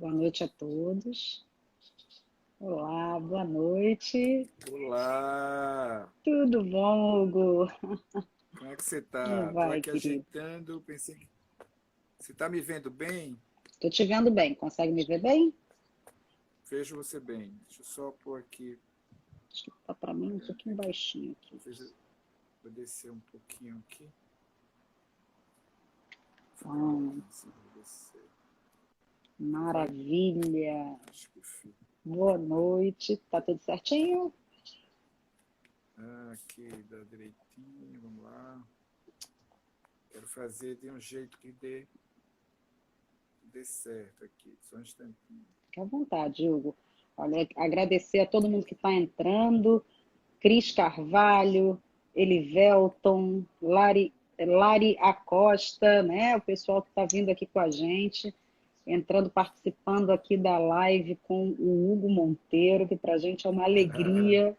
Boa noite a todos. Olá, boa noite. Olá! Tudo bom, Hugo? Como é que você Como tá? Tô vai, aqui querido? ajeitando, pensei que você tá me vendo bem? Tô te vendo bem. Consegue me ver bem? Vejo você bem. Deixa eu só pôr aqui. Acho que tá para mim um pouquinho baixinho aqui. Vou descer um pouquinho aqui. Ficar um Ah, pouquinho assim, vou descer. Não vai? maravilha. Acho que fica. Boa noite. Tá tudo certinho? Aqui, dá direitinho, vamos lá. Quero fazer de um jeito que dê certo aqui. Só um instantinho. Fique à vontade, Hugo. Olha, agradecer a todo mundo que está entrando. Cris Carvalho, Elivelton, Lari Acosta, né? O pessoal que está vindo aqui com a gente, entrando, participando aqui da live com o Hugo Monteiro, que para a gente é uma alegria,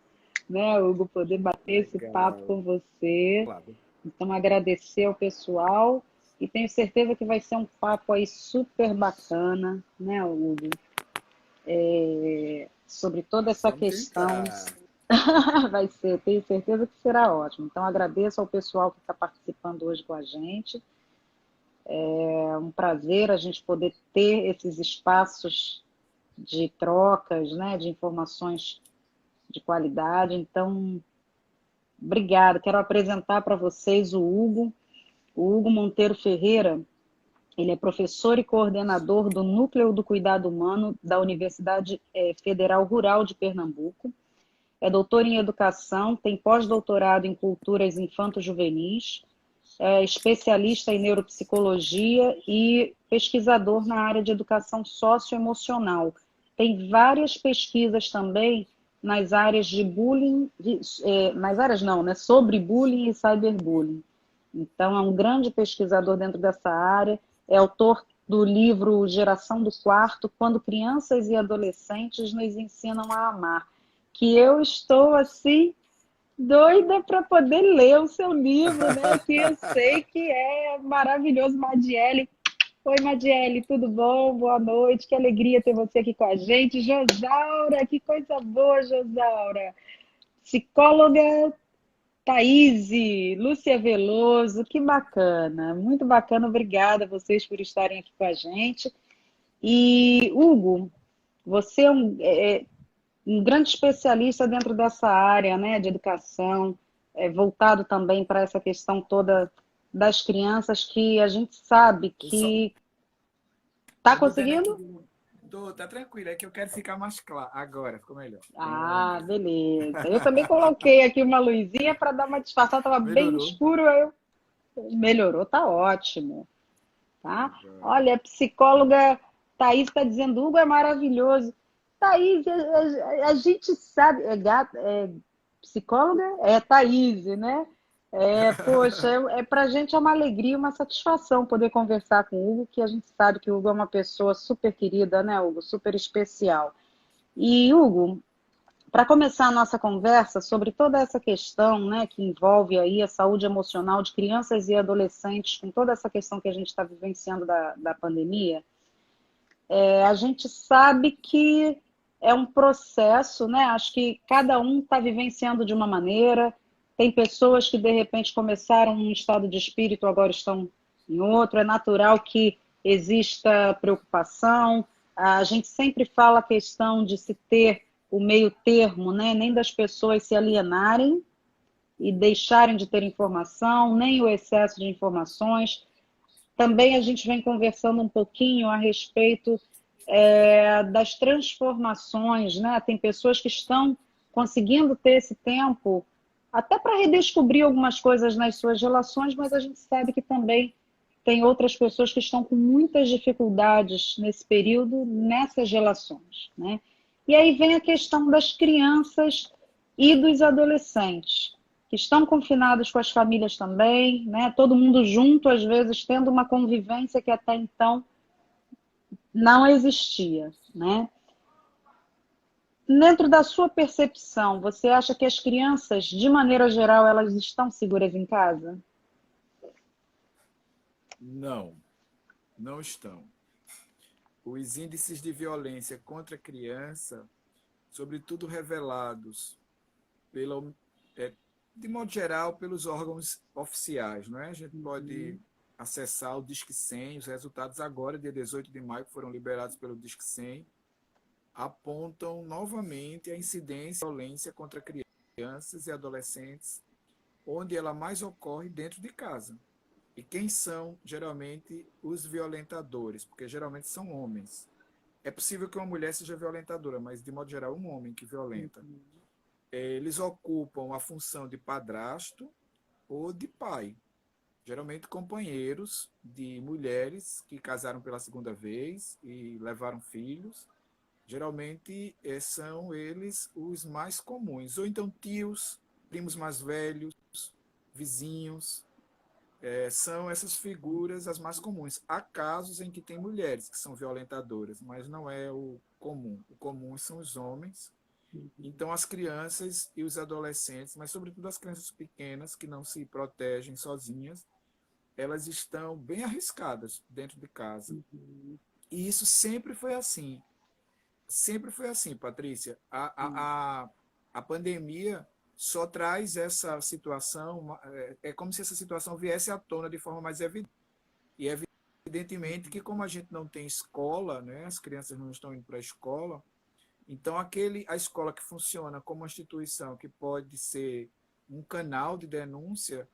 né, Hugo, poder bater esse papo Legal. com você. Claro. Então, agradecer ao pessoal e tenho certeza que vai ser um papo aí super bacana, né, Hugo? Sobre toda essa Vamos questão. tentar. Vai ser, tenho certeza que será ótimo. Então, agradeço ao pessoal que está participando hoje com a gente. É um prazer a gente poder ter esses espaços de trocas, né, de informações de qualidade. Então, obrigada. Quero apresentar para vocês o Hugo Monteiro Ferreira. Ele é professor e coordenador do Núcleo do Cuidado Humano da Universidade Federal Rural de Pernambuco. É doutor em educação, tem pós-doutorado em culturas infanto-juvenis, é especialista em neuropsicologia e pesquisador na área de educação socioemocional. Tem várias pesquisas também nas áreas de bullying, nas áreas não, né, sobre bullying e cyberbullying. Então, é um grande pesquisador dentro dessa área, é autor do livro Geração do Quarto, Quando Crianças e Adolescentes Nos Ensinam a Amar, que eu estou, assim, doida para poder ler o seu livro, né? Que eu sei que é maravilhoso, Madiele. Oi, Madiele, tudo bom? Boa noite, que alegria ter você aqui com a gente. Josaura, que coisa boa, Josaura. Psicóloga Thaís, Lúcia Veloso, que bacana, muito bacana. Obrigada a vocês por estarem aqui com a gente. E, Hugo, você é um grande especialista dentro dessa área, né, de educação, voltado também para essa questão toda das crianças, que a gente sabe Eu só, que está eu botando aqui conseguindo. do. Tá tranquilo, é que eu quero ficar mais claro. Agora, ficou melhor. Ah, Pronto. beleza. Eu também coloquei aqui uma luzinha para dar uma disfarçada, estava bem Melhorou? escuro, aí melhorou, tá ótimo, tá? Vai. Olha, a psicóloga Thaís está dizendo, Hugo é maravilhoso. Thaís, a gente sabe, psicóloga? É Thaís, né? Poxa, para a gente é uma alegria, uma satisfação poder conversar com o Hugo, que a gente sabe que o Hugo é uma pessoa super querida, né, Hugo? Super especial. E, Hugo, para começar a nossa conversa sobre toda essa questão, né, que envolve aí a saúde emocional de crianças e adolescentes, com toda essa questão que a gente está vivenciando da pandemia, a gente sabe que é um processo, né? Acho que cada um está vivenciando de uma maneira. Tem pessoas que de repente começaram em um estado de espírito, agora estão em outro. É natural que exista preocupação. A gente sempre fala a questão de se ter o meio termo, né? Nem das pessoas se alienarem e deixarem de ter informação, nem o excesso de informações. Também a gente vem conversando um pouquinho a respeito das transformações, né? Tem pessoas que estão conseguindo ter esse tempo até para redescobrir algumas coisas nas suas relações, mas a gente sabe que também tem outras pessoas que estão com muitas dificuldades nesse período, nessas relações, né? E aí vem a questão das crianças e dos adolescentes, que estão confinados com as famílias também, né? Todo mundo junto, às vezes, tendo uma convivência que até então não existia, né? Dentro da sua percepção, você acha que as crianças, de maneira geral, elas estão seguras em casa? Não, não estão. os índices de violência contra a criança, sobretudo revelados pelo, de modo geral, pelos órgãos oficiais, não é? A gente pode acessar o Disque 100, os resultados agora, dia 18 de maio, que foram liberados pelo Disque 100, apontam novamente a incidência de violência contra crianças e adolescentes, onde ela mais ocorre dentro de casa. E quem são, geralmente, os violentadores? Porque geralmente são homens. É possível que uma mulher seja violentadora, mas, de modo geral, um homem que violenta. Eles ocupam a função de padrasto ou de pai. Geralmente companheiros de mulheres que casaram pela segunda vez e levaram filhos. Geralmente são eles os mais comuns. Ou então tios, primos mais velhos, vizinhos. São essas figuras as mais comuns. Há casos em que tem mulheres que são violentadoras, mas não é o comum. O comum são os homens. Então, as crianças e os adolescentes, mas sobretudo as crianças pequenas que não se protegem sozinhas, elas estão bem arriscadas dentro de casa. E isso sempre foi assim. Sempre foi assim, Patrícia. A pandemia só traz essa situação, é como se essa situação viesse à tona de forma mais evidente. E evidentemente que como a gente não tem escola, né, as crianças não estão indo para a escola, então a escola que funciona como uma instituição que pode ser um canal de denúncia,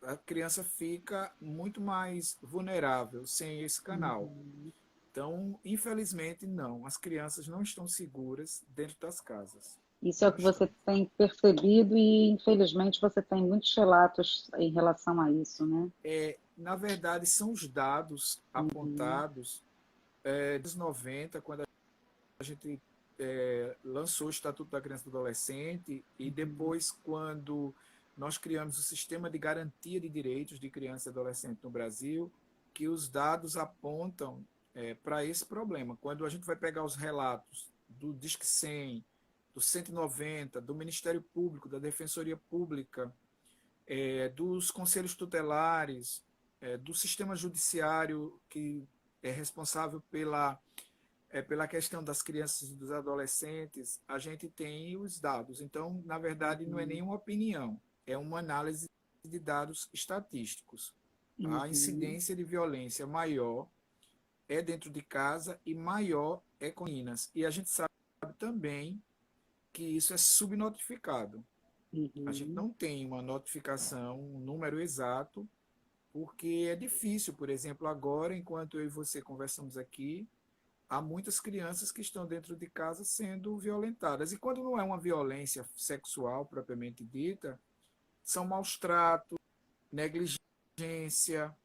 a criança fica muito mais vulnerável sem esse canal. Então, infelizmente, não. As crianças não estão seguras dentro das casas. Isso é o Não que estão. você tem percebido e, infelizmente, você tem muitos relatos em relação a isso, né? Na verdade, são os dados apontados dos 90, quando a gente lançou o Estatuto da Criança e do Adolescente, e depois, quando nós criamos o Sistema de Garantia de Direitos de Criança e Adolescente no Brasil, que os dados apontam para esse problema. Quando a gente vai pegar os relatos do Disque 100, do 190, do Ministério Público, da Defensoria Pública, dos conselhos tutelares, do sistema judiciário que é responsável pela questão das crianças e dos adolescentes, a gente tem os dados. Então, na verdade, não é nenhuma opinião, é uma análise de dados estatísticos. A incidência de violência maior é dentro de casa e maior é com meninas. E a gente sabe também que isso é subnotificado. A gente não tem uma notificação, um número exato, porque é difícil. Por exemplo, agora, enquanto eu e você conversamos aqui, há muitas crianças que estão dentro de casa sendo violentadas. E quando não é uma violência sexual propriamente dita, são maus tratos, negligência,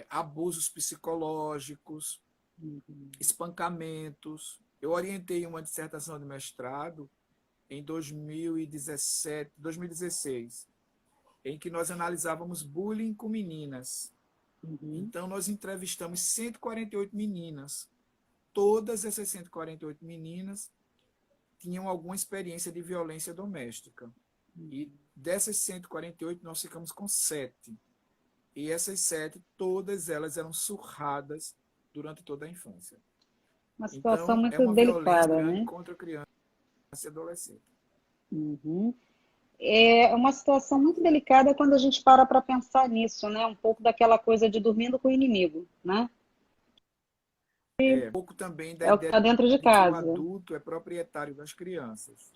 abusos psicológicos, espancamentos. Eu orientei uma dissertação de mestrado em 2017, 2016, em que nós analisávamos bullying com meninas. Então, nós entrevistamos 148 meninas. Todas essas 148 meninas tinham alguma experiência de violência doméstica. E dessas 148, nós ficamos com 7. E essas 7, todas elas eram surradas durante toda a infância. Uma situação Então, é muito uma violência delicada, grande né? contra a criança e adolescente. É uma situação muito delicada quando a gente para pensar nisso, né? Um pouco daquela coisa de dormindo com o inimigo, né? Um pouco também da É o que ideia está dentro de de que o casa. adulto é proprietário das crianças.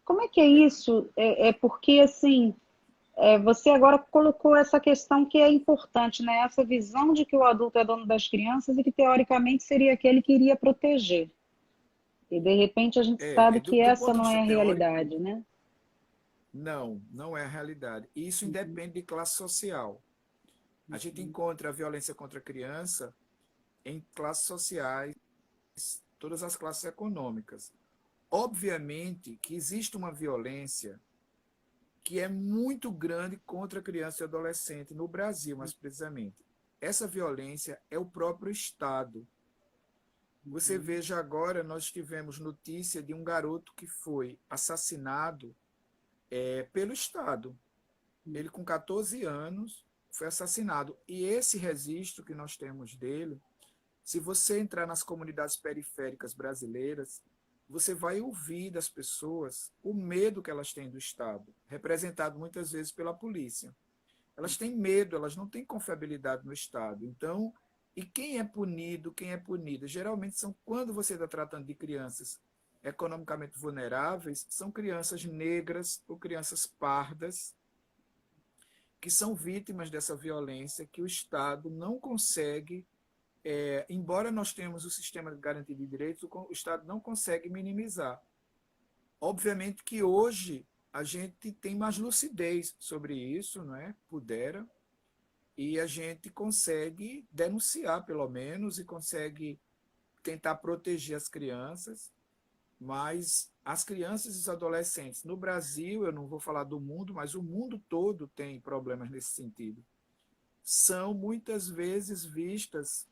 Como é que é isso? É porque, assim, você agora colocou essa questão que é importante, né? Essa visão de que o adulto é dono das crianças e que, teoricamente, seria aquele que iria proteger. E, de repente, a gente sabe que Do essa ponto de não é vista a teórico, realidade, né? não é a realidade. E isso independe de classe social. A gente encontra a violência contra a criança em classes sociais, todas as classes econômicas. Obviamente que existe uma violência que é muito grande contra a criança e adolescente no Brasil, mais precisamente. Essa violência é o próprio Estado. Você veja agora, nós tivemos notícia de um garoto que foi assassinado pelo Estado. Ele com 14 anos, foi assassinado. E esse registro que nós temos dele, se você entrar nas comunidades periféricas brasileiras, você vai ouvir das pessoas o medo que elas têm do Estado, representado muitas vezes pela polícia. Elas têm medo, elas não têm confiabilidade no Estado. Então, e quem é punido, quem é punida? Geralmente são, quando você está tratando de crianças economicamente vulneráveis, são crianças negras ou crianças pardas, que são vítimas dessa violência que o Estado não consegue, embora nós tenhamos o sistema de garantia de direitos, o Estado não consegue minimizar. Obviamente que hoje a gente tem mais lucidez sobre isso, não é? Pudera, e a gente consegue denunciar, pelo menos, e consegue tentar proteger as crianças, mas as crianças e os adolescentes no Brasil, eu não vou falar do mundo, mas o mundo todo tem problemas nesse sentido. São muitas vezes vistas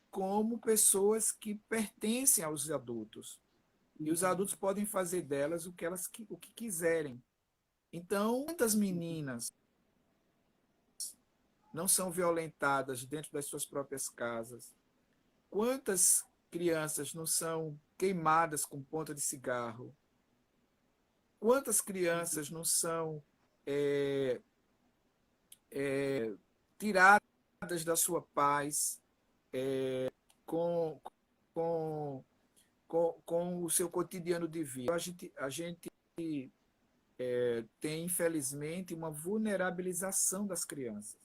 como pessoas que pertencem aos adultos. E os adultos podem fazer delas o que quiserem. Então, quantas meninas não são violentadas dentro das suas próprias casas? Quantas crianças não são queimadas com ponta de cigarro? Quantas crianças não são é, tiradas da sua paz com, com, com o seu cotidiano de vida? A gente tem, infelizmente, uma vulnerabilização das crianças.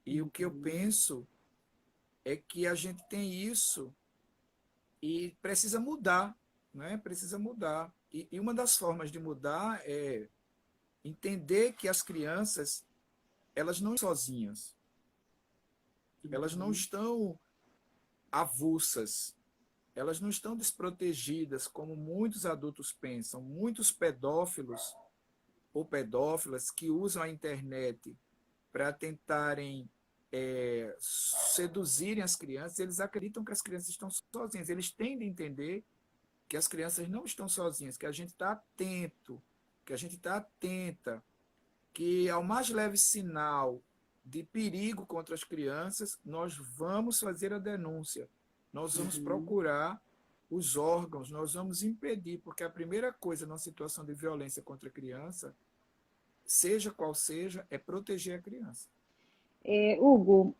E o que eu penso é que a gente tem isso e precisa mudar, né? Precisa mudar. E uma das formas de mudar é entender que as crianças, elas não estão sozinhas. Elas não estão avulsas. Elas não estão desprotegidas, como muitos adultos pensam. Muitos pedófilos ou pedófilas que usam a internet para tentarem seduzirem as crianças, eles acreditam que as crianças estão sozinhas. Eles tendem a entender que as crianças não estão sozinhas, que a gente está atento, que a gente está atenta, que ao mais leve sinal de perigo contra as crianças, nós vamos fazer a denúncia, nós vamos procurar os órgãos, nós vamos impedir, porque a primeira coisa numa situação de violência contra a criança, seja qual seja, é proteger a criança. Hugo,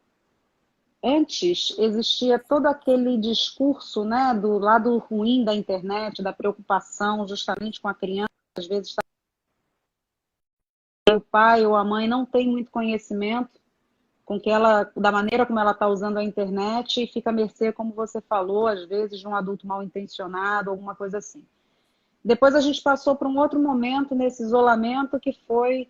antes existia todo aquele discurso, né, do lado ruim da internet, da preocupação justamente com a criança, às vezes o pai ou a mãe não tem muito conhecimento da maneira como ela está usando a internet e fica à mercê, como você falou, às vezes de um adulto mal intencionado, alguma coisa assim. Depois a gente passou para um outro momento nesse isolamento que foi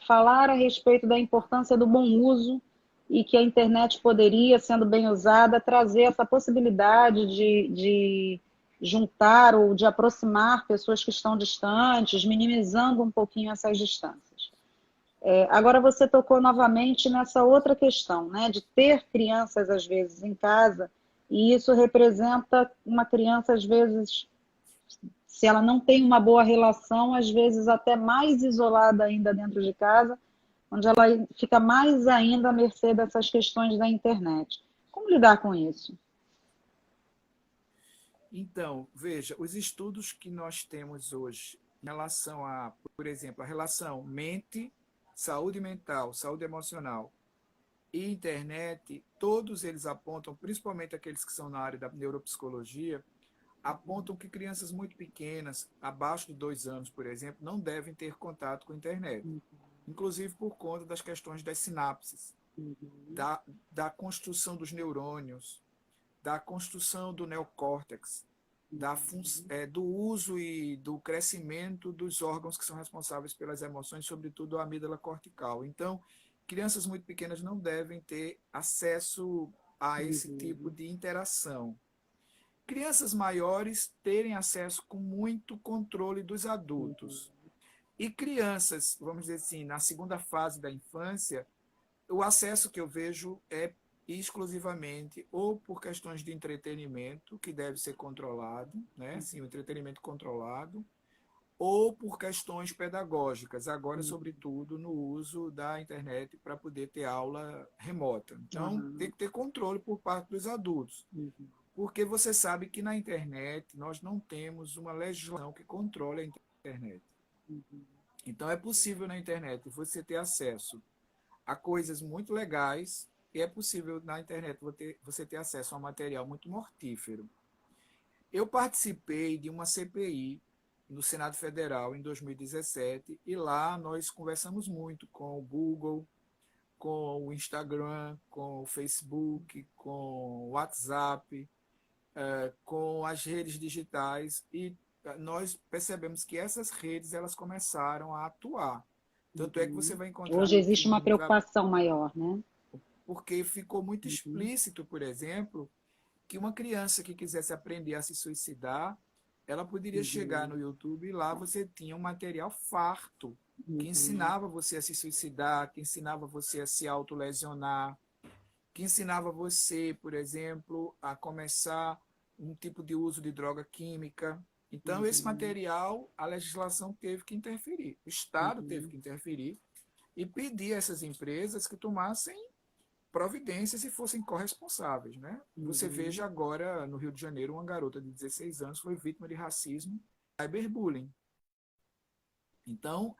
falar a respeito da importância do bom uso e que a internet poderia, sendo bem usada, trazer essa possibilidade de juntar ou de aproximar pessoas que estão distantes, minimizando um pouquinho essas distâncias. Agora você tocou novamente nessa outra questão, né, de ter crianças, às vezes, em casa, e isso representa uma criança, às vezes, se ela não tem uma boa relação, às vezes até mais isolada ainda dentro de casa, onde ela fica mais ainda à mercê dessas questões da internet. Como lidar com isso? Então, veja, os estudos que nós temos hoje em relação a, por exemplo, a relação mente, saúde mental, saúde emocional e internet, todos eles apontam, principalmente aqueles que são na área da neuropsicologia, apontam que crianças muito pequenas, abaixo de 2 anos, por exemplo, não devem ter contato com a internet. Inclusive por conta das questões das sinapses, da construção dos neurônios, da construção do neocórtex, do uso e do crescimento dos órgãos que são responsáveis pelas emoções, sobretudo a amígdala cortical. Então, crianças muito pequenas não devem ter acesso a esse tipo de interação. Crianças maiores terem acesso com muito controle dos adultos. E crianças, vamos dizer assim, na segunda fase da infância, o acesso que eu vejo é exclusivamente ou por questões de entretenimento, que deve ser controlado, né? Assim, o entretenimento controlado, ou por questões pedagógicas, agora, sobretudo, no uso da internet para poder ter aula remota. Então, tem que ter controle por parte dos adultos, porque você sabe que na internet nós não temos uma legislação que controle a internet. Então, é possível na internet você ter acesso a coisas muito legais e é possível na internet você ter acesso a um material muito mortífero. Eu participei de uma CPI no Senado Federal em 2017 e lá nós conversamos muito com o Google, com o Instagram, com o Facebook, com o WhatsApp, com as redes digitais e nós percebemos que essas redes elas começaram a atuar. Tanto é que você vai encontrar Hoje no existe uma Teams, preocupação maior, né? porque ficou muito explícito, por exemplo, que uma criança que quisesse aprender a se suicidar, ela poderia chegar no YouTube e lá você tinha um material farto que ensinava você a se suicidar, que ensinava você a se autolesionar, que ensinava você, por exemplo, a começar um tipo de uso de droga química. Então, esse material, a legislação teve que interferir, o Estado teve que interferir e pedir a essas empresas que tomassem providências e fossem corresponsáveis, né? Você veja agora, no Rio de Janeiro, uma garota de 16 anos foi vítima de racismo, cyberbullying. Então,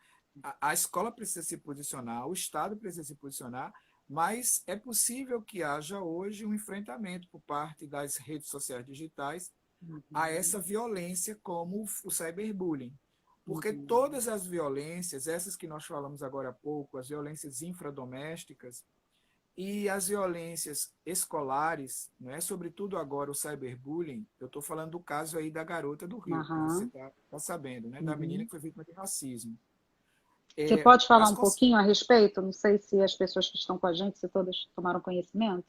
a escola precisa se posicionar, o Estado precisa se posicionar, mas é possível que haja hoje um enfrentamento por parte das redes sociais digitais a essa violência como o cyberbullying. Porque todas as violências, essas que nós falamos agora há pouco, as violências infradomésticas, e as violências escolares, né, sobretudo agora o cyberbullying, eu estou falando do caso aí da garota do Rio, que você está sabendo, né, da menina que foi vítima de racismo. Você pode falar um pouquinho a respeito? Não sei se as pessoas que estão com a gente, se todas tomaram conhecimento.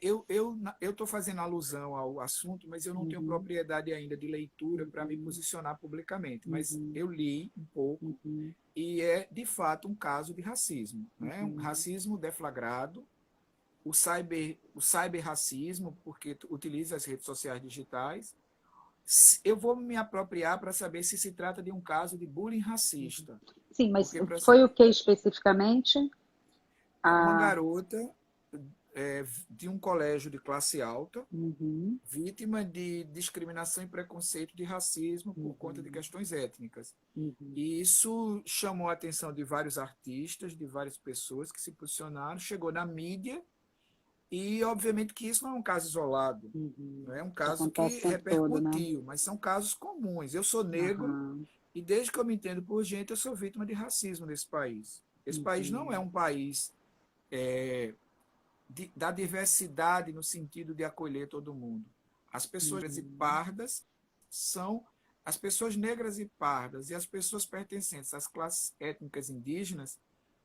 Eu estou fazendo alusão ao assunto, mas eu não tenho propriedade ainda de leitura para me posicionar publicamente. Mas eu li um pouco e é, de fato, um caso de racismo. Né? Um racismo deflagrado, o cyberracismo, porque utiliza as redes sociais digitais. Eu vou me apropriar para saber se se trata de um caso de bullying racista. Sim, mas foi o que especificamente? Uma garota de um colégio de classe alta, vítima de discriminação e preconceito de racismo por conta de questões étnicas. E isso chamou a atenção de vários artistas, de várias pessoas que se posicionaram, chegou na mídia e, obviamente, que isso não é um caso isolado. Não é um caso que repercutiu, né? Mas são casos comuns. Eu sou negro e, desde que eu me entendo por gente, eu sou vítima de racismo nesse país. Esse país não é um país da diversidade no sentido de acolher todo mundo. As pessoas e pardas são as pessoas negras e pardas e as pessoas pertencentes às classes étnicas indígenas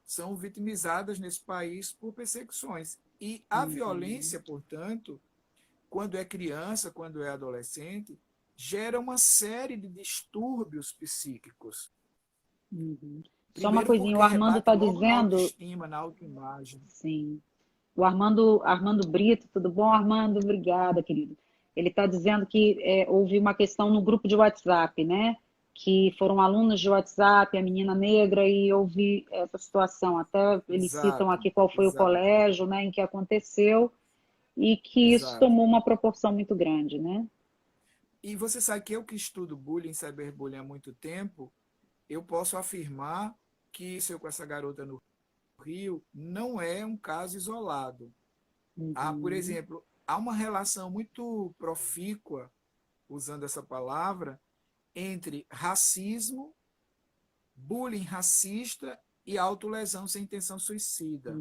são vitimizadas nesse país por perseguições. E a violência, portanto, quando é criança, quando é adolescente, gera uma série de distúrbios psíquicos. Só uma coisinha, o Armando está dizendo... Na autoestima, na autoimagem. Sim. O Armando Brito, tudo bom, Armando? Obrigada, querido. Ele está dizendo que houve uma questão no grupo de WhatsApp, né? Que foram alunos de WhatsApp, a menina negra, e houve essa situação. Até eles citam aqui qual foi o colégio, né, em que aconteceu, e que isso tomou uma proporção muito grande, né? E você sabe que eu que estudo bullying, cyberbullying há muito tempo, eu posso afirmar que isso com essa garota no Rio não é um caso isolado. Por exemplo, há uma relação muito profícua, usando essa palavra, entre racismo, bullying racista e autolesão sem intenção suicida.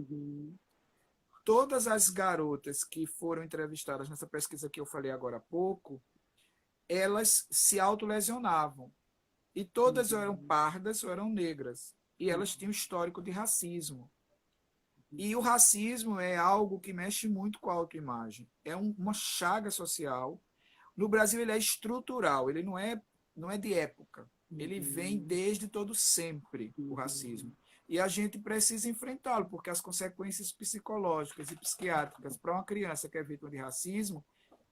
Todas as garotas que foram entrevistadas nessa pesquisa que eu falei agora há pouco, elas se autolesionavam. E todas eram pardas ou eram negras. E elas tinham histórico de racismo. E o racismo é algo que mexe muito com a autoimagem. É uma chaga social. No Brasil ele é estrutural, ele não é de época. Ele vem desde todo sempre, o racismo. E a gente precisa enfrentá-lo, porque as consequências psicológicas e psiquiátricas para uma criança que é vítima de racismo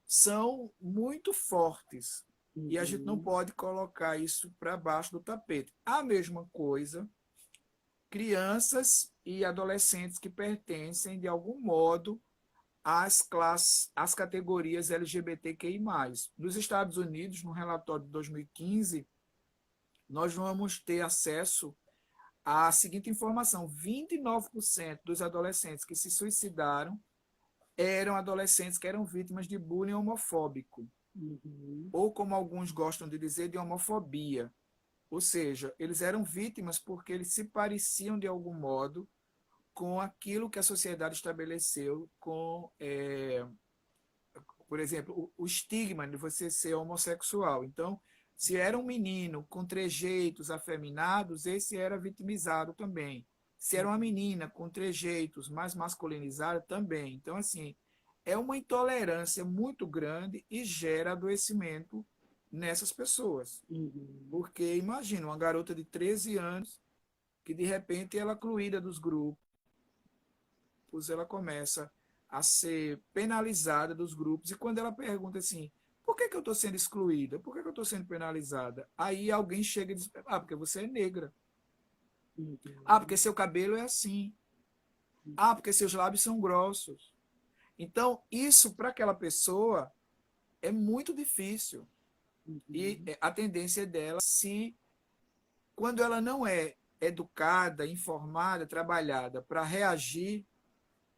são muito fortes. E a gente não pode colocar isso para baixo do tapete. A mesma coisa, crianças e adolescentes que pertencem, de algum modo, às categorias LGBTQI+. Nos Estados Unidos, no relatório de 2015, nós vamos ter acesso à seguinte informação: 29% dos adolescentes que se suicidaram eram adolescentes que eram vítimas de bullying homofóbico, ou como alguns gostam de dizer, de homofobia. Ou seja, eles eram vítimas porque eles se pareciam de algum modo com aquilo que a sociedade estabeleceu com, por exemplo, o estigma de você ser homossexual. Então, se era um menino com trejeitos afeminados, esse era vitimizado também. Se era uma menina com trejeitos mais masculinizada, também. Então, assim, é uma intolerância muito grande e gera adoecimento nessas pessoas. Porque, imagina, uma garota de 13 anos que, de repente, ela é excluída dos grupos, ela começa a ser penalizada dos grupos. E quando ela pergunta assim, por que eu estou sendo excluída? Por que eu estou sendo penalizada? Aí alguém chega e diz, porque você é negra. Porque seu cabelo é assim. Porque seus lábios são grossos. Então, isso para aquela pessoa é muito difícil. E a tendência dela, quando ela não é educada, informada, trabalhada para reagir,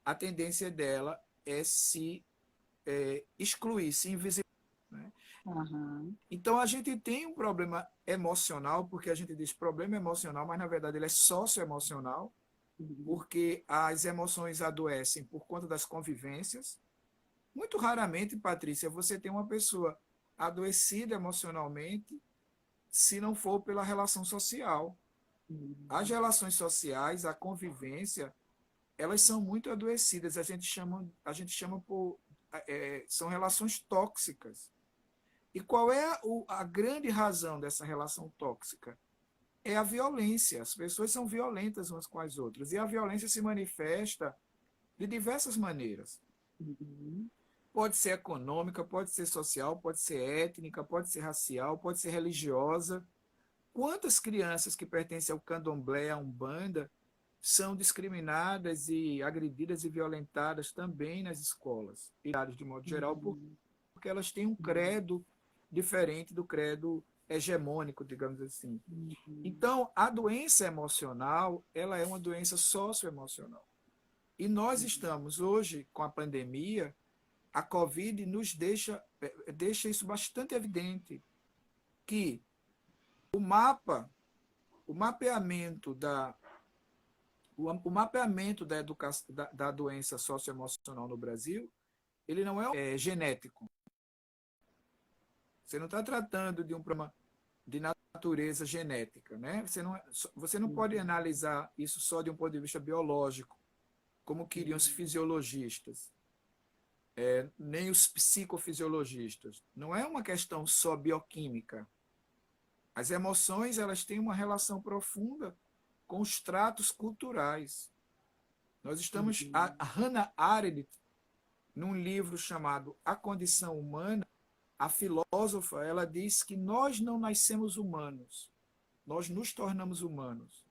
a tendência dela é se excluir, se invisibilizar. Né? Então, a gente tem um problema emocional, porque a gente diz problema emocional, mas na verdade ele é socioemocional, porque as emoções adoecem por conta das convivências. Muito raramente, Patrícia, você tem uma pessoa adoecida emocionalmente se não for pela relação social. As relações sociais, a convivência, elas são muito adoecidas. A gente chama por são relações tóxicas. E qual é a grande razão dessa relação tóxica? É a violência. As pessoas são violentas umas com as outras. E a violência se manifesta de diversas maneiras. Pode ser econômica, pode ser social, pode ser étnica, pode ser racial, pode ser religiosa. Quantas crianças que pertencem ao candomblé, à Umbanda, são discriminadas e agredidas e violentadas também nas escolas, de modo geral, porque elas têm um credo diferente do credo hegemônico, digamos assim. Então, a doença emocional, ela é uma doença socioemocional. E nós estamos hoje, com a pandemia, a Covid nos deixa isso bastante evidente, que o mapeamento da educação, da doença socioemocional no Brasil, ele não é genético. Você não está tratando de um problema de natureza genética, né? Você não pode analisar isso só de um ponto de vista biológico, como queriam os fisiologistas, nem os psicofisiologistas. Não é uma questão só bioquímica. As emoções, elas têm uma relação profunda com os tratos culturais. Nós estamos... A Hannah Arendt, num livro chamado A Condição Humana, a filósofa, ela diz que nós não nascemos humanos, nós nos tornamos humanos.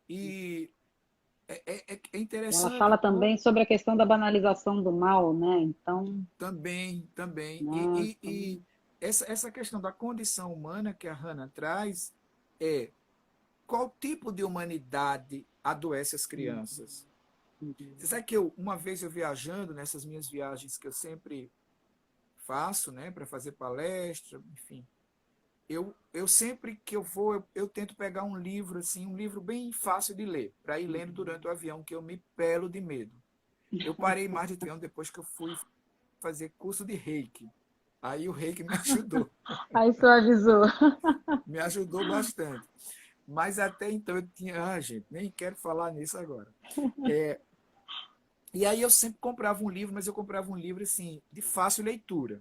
E é interessante... Ela fala também sobre a questão da banalização do mal, né? Então... Também. E essa questão da condição humana que a Hannah traz é qual tipo de humanidade adoece as crianças. Você sabe que uma vez eu viajando, nessas minhas viagens que eu sempre faço, né, para fazer palestra, enfim, eu sempre que eu vou, eu tento pegar um livro, assim, um livro bem fácil de ler, para ir lendo durante o avião, que eu me pelo de medo. Eu parei mais de avião depois que eu fui fazer curso de Reiki. Aí o Reiki me ajudou. Aí suavizou. Me ajudou bastante. Mas até então eu tinha... gente, nem quero falar nisso agora. E aí eu sempre comprava um livro, mas eu comprava um livro assim, de fácil leitura.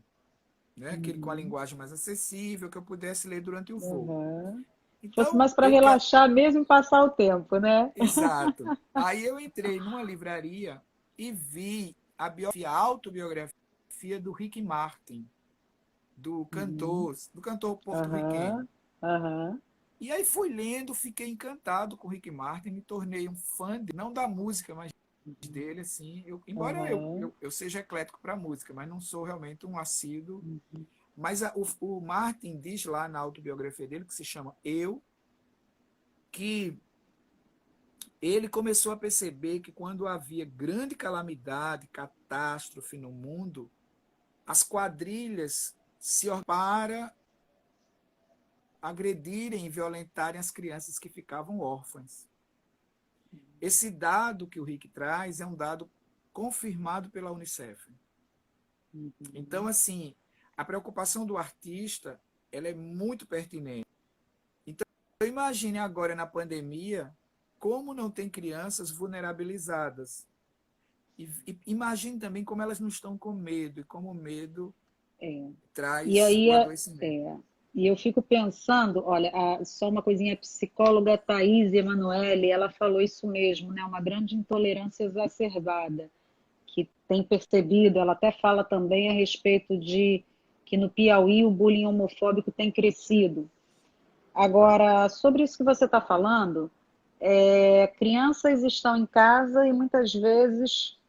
Né? Aquele com a linguagem mais acessível, que eu pudesse ler durante o voo. Fosse Então, mais para relaxar mesmo e passar o tempo, né? Exato. Aí eu entrei numa livraria e vi a autobiografia do Rick Martin. Uhum. do cantor porto-riquenho. Aham. Aham. E aí fui lendo, fiquei encantado com o Rick Martin, me tornei um fã, não da música, mas dele, assim. Embora Aham. eu seja eclético para música, mas não sou realmente um assíduo. Uhum. Mas o Martin diz lá na autobiografia dele, que se chama Eu, que ele começou a perceber que quando havia grande calamidade, catástrofe no mundo, as quadrilhas se para agredirem e violentarem as crianças que ficavam órfãs. Esse dado que o Rick traz é um dado confirmado pela Unicef. Então, Uhum. assim, a preocupação do artista, ela é muito pertinente. Então, imagine agora na pandemia como não tem crianças vulnerabilizadas. E imagine também como elas não estão com medo e como o medo É. E traz aí, o adoecimento. e eu fico pensando, olha, só uma coisinha, a psicóloga Thaís Emanuele, ela falou isso mesmo, né? Uma grande intolerância exacerbada, que tem percebido, ela até fala também a respeito de que no Piauí o bullying homofóbico tem crescido. Agora, sobre isso que você está falando, crianças estão em casa e muitas vezes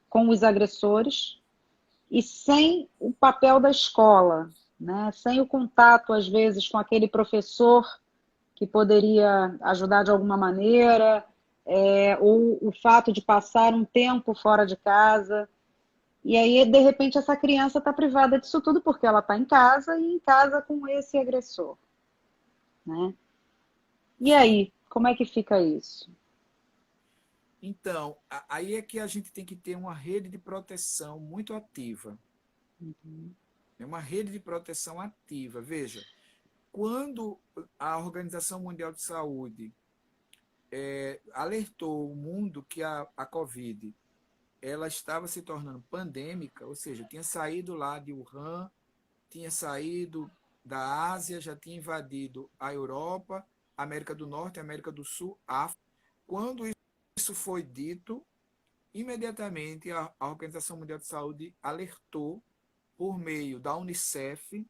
com os agressores e sem o papel da escola, né? Sem o contato, às vezes, com aquele professor que poderia ajudar de alguma maneira, ou o fato de passar um tempo fora de casa. E aí, de repente, essa criança está privada disso tudo porque ela está em casa e em casa com esse agressor, né? E Sim. aí, como é que fica isso? Então, aí é que a gente tem que ter uma rede de proteção muito ativa. Uhum. É uma rede de proteção ativa. Veja, quando a Organização Mundial de Saúde alertou o mundo que a Covid ela estava se tornando pandêmica, ou seja, tinha saído lá de Wuhan, tinha saído da Ásia, já tinha invadido a Europa, América do Norte, América do Sul, África. Quando isso foi dito, imediatamente a Organização Mundial de Saúde alertou por meio da Unicef Uhum.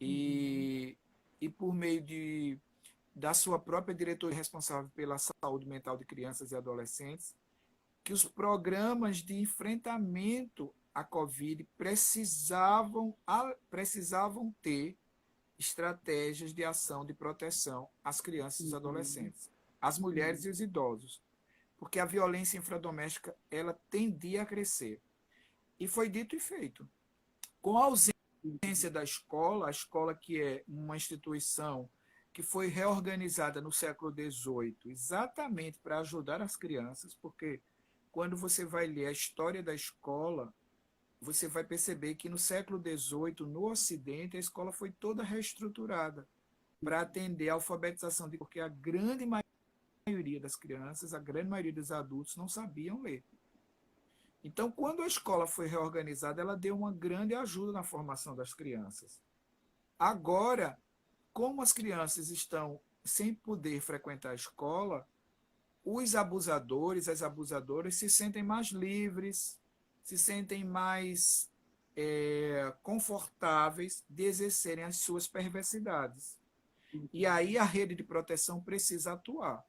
e, e por meio da sua própria diretoria responsável pela saúde mental de crianças e adolescentes, que os programas de enfrentamento à Covid precisavam ter estratégias de ação de proteção às crianças e os Uhum. adolescentes, às mulheres e os idosos, porque a violência infradoméstica ela tendia a crescer. E foi dito e feito. Com a ausência da escola, a escola que é uma instituição que foi reorganizada no século XVIII exatamente para ajudar as crianças, porque quando você vai ler a história da escola, você vai perceber que no século XVIII, no Ocidente, a escola foi toda reestruturada para atender a alfabetização, porque a grande maioria das crianças, a grande maioria dos adultos não sabiam ler. Então, quando a escola foi reorganizada, ela deu uma grande ajuda na formação das crianças. Agora, como as crianças estão sem poder frequentar a escola, os abusadores, as abusadoras se sentem mais livres, se sentem mais confortáveis de exercerem as suas perversidades. E aí a rede de proteção precisa atuar.